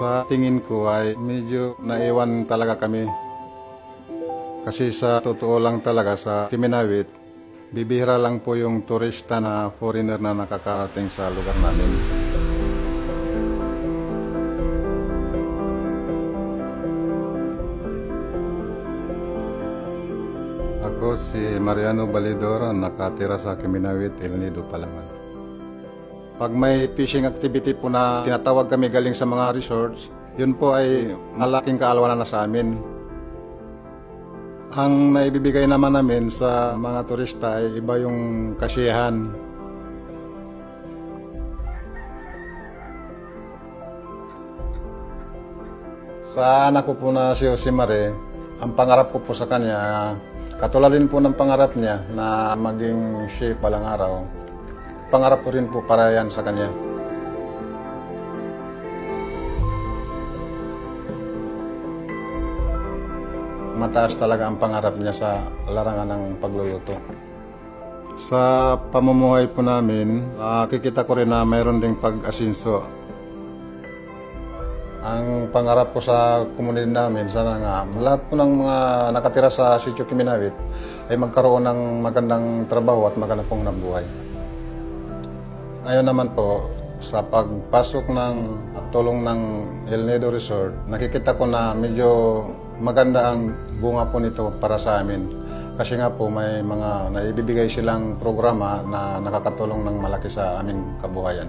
Sa tingin ko ay medyo naiwan talaga kami. Kasi sa totoo lang talaga sa Kiminawit, bibihira lang po yung turista na foreigner na nakakarating sa lugar namin. Ako si Mariano Balidor, nakatira sa Kiminawit, El Nido, Palawan. Pag may fishing activity po na tinatawag kami galing sa mga resorts, yun po ay malaking kaalwanan na sa amin. Ang naibibigay naman namin sa mga turista ay iba yung kasiyahan. Sa anak ko po na si Josemare, ang pangarap ko po sa kanya, katulad din po ng pangarap niya na maging chef balang araw, pangarap ko rin po para yan sa kanya. Mataas talaga ang pangarap niya sa larangan ng pagluluto. Sa pamumuhay po namin, nakikita ko rin na mayroon ding pag-asinso. Ang pangarap ko sa komunidad namin, sana nga lahat po ng mga nakatira sa Sitio Kiminawit ay magkaroon ng magandang trabaho at magandang pong nabuhay. Ngayon naman po, sa pagpasok ng tulong ng El Nido Resort, nakikita ko na medyo maganda ang bunga po nito para sa amin. Kasi nga po may mga naibibigay silang programa na nakakatulong ng malaki sa aming kabuhayan.